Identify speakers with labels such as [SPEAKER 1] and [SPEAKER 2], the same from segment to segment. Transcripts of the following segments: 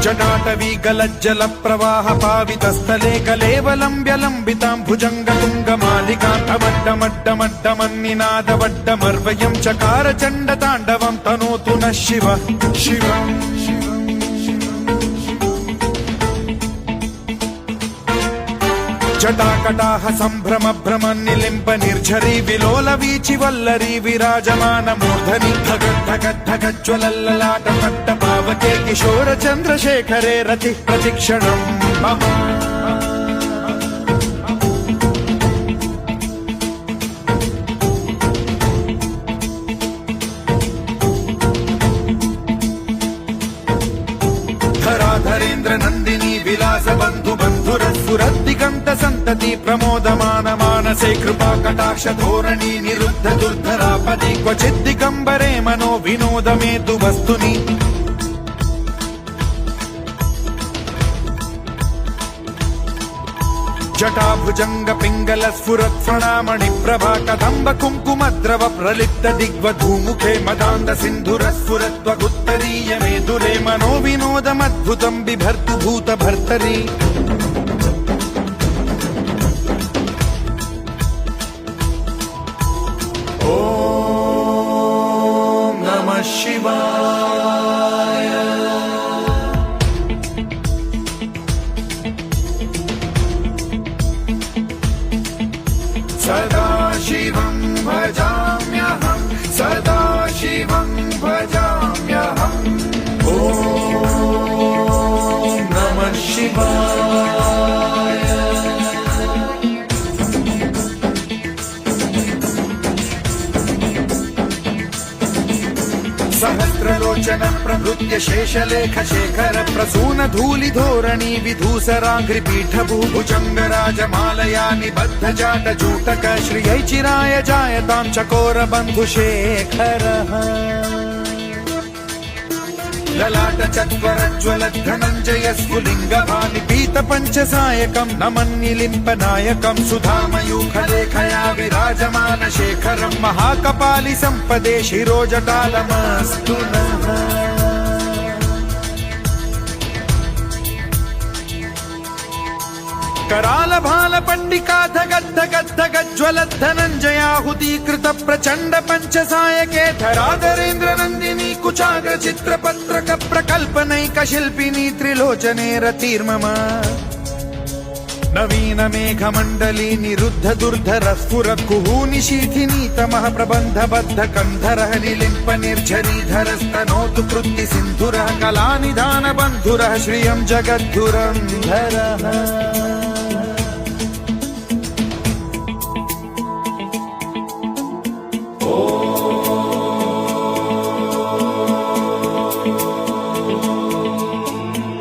[SPEAKER 1] जटाटवी गलज्जल प्रवाह पावितस्थले कलेवलम्ब्य लम्बितां भुजङ्गतुङ्गमालिकान्तमड्डमड्डमड्डमन्निनादवड्डमर्वयं चकार चण्डताण्डवं तनोतु नः शिवः शिवः जटाकटाह सम्भ्रम भ्रम निलिम्ब निर्झरी विलोल वीचि वल्लरी विराजमान मूर्धनि धगद्धगद्धगज्ज्वलल्ललाट पट्ट पावके किशोर चन्द्रशेखरे रति प्रतिक्षणम् मम धराधरेन्द्र नन्दिनी विलास बन्धु बन्धुरस्फुरद्दिगन्त सन्तति प्रमोदमान मानसे कृपा कटाक्ष धोरणी निरुद्ध दुर्धरापदि क्वचित् दिगम्बरे मनो विनोद मेतु वस्तुनि जटाभुजंग पिंगल स्फुरत् फणामणि प्रभा कदम्ब कुङ्कुमद्रव प्रलिप्त दिग्वधूमुखे मदान्द सिन्धुर स्फुरत्वगुत्तरीय मेदुरे मनो विनोदमद्भुतं बिभर्तु भूत भर्तरि ॐ नमः शिवाय सदा शिवं भजाम्यहं सदा शिवं भजाम्यहम् ॐ नमः शिवाय सहस्रलोचन प्रभृत्य शेषलेख शेखर प्रसून धूलि धोरणी विधूसराघ्रि पीठ भूभुजंग राजमालया निबद्ध जाट जूटक श्रियै चिराय जायतां चकोर बन्धु शेखरः ललाट चत्वरज्वल धनञ्जय स्फुलिङ्ग भानि पीत पञ्चसायकं नमन्निलिम्प नायकं सुधामयूखलेखया विराजमान शेखरं महाकपालि सम्पदे शिरोजटालमस्तु नः कराल भाल पंडिका धगद्धगद्धगज्ज्वलत् धनञ्जयाहुतीकृत प्रचण्ड पञ्चसायके धराधरेन्द्र नन्दिनी कुचाग्र चित्रपत्रक प्रकल्पनैक शिल्पिनी त्रिलोचने रतिर्मम नवीन मेघमण्डली निरुद्ध दुर्धर स्फुर कुहूनि शीथिनी तमः प्रबन्ध बद्ध कन्धरः निलिम्प निर्झरीधरस्तनोतु कृत्ति सिन्धुरः कलानिधान बन्धुरः श्रियं जगद्धुरन्धरः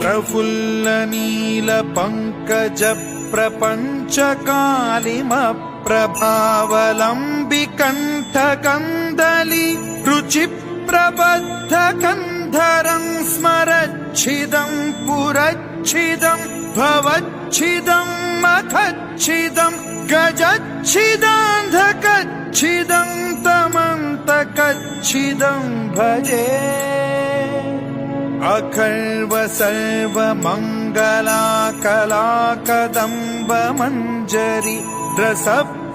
[SPEAKER 1] प्रफुल्ल नील पंकज प्रपंच कालिम प्रभावलंबि कंठ कंदली रुचि प्रबद्ध कंधरं स्मरच्छिदं पुरच्छिदं भवच्छिदं मखच्छिदं गजच्छिदान्धकच्छिदं तमन्तकच्छिदं भजे अखर्व सर्व मंगला कला कदम्ब मंजरी रस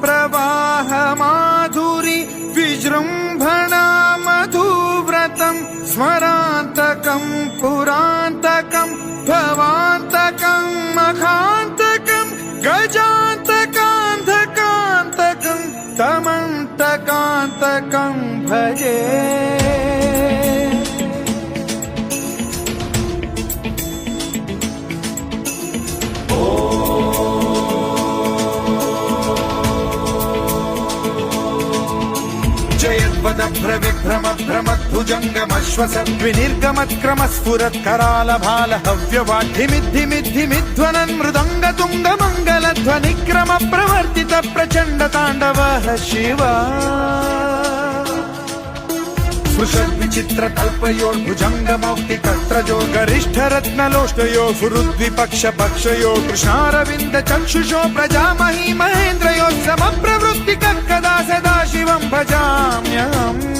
[SPEAKER 1] प्रवाह माधुरी विजृंभणा मधुव्रतं स्मरान्तकं पुरान्तकं भवान्तकं मखान्तकं गजान्तकान्धकान्तकं तमन्तकान्तकं भजे भ्रविभ्रम भ्रमद्भुजङ्गमश्वसद्विनिर्गमत्क्रम स्फुरत् कराल भाल हव्यवाढ्धिमिद्धिमिद्धिमिध्वनन् मृदङ्ग तुङ्ग मङ्गलध्वनिक्रम प्रवर्तित प्रचण्ड ताण्डवः शिवा स्पृशद्विचित्र कल्पयोर्भुजङ्ग मौक्तिकत्रजो गरिष्ठ रत्नलोष्टयो फुरुद्विपक्ष पक्षयो कृष्णारविन्द चक्षुषो प्रजामही महेन्द्रयो समप्रवृत्तिकः कदा सदा शिवं भजाम्यहम्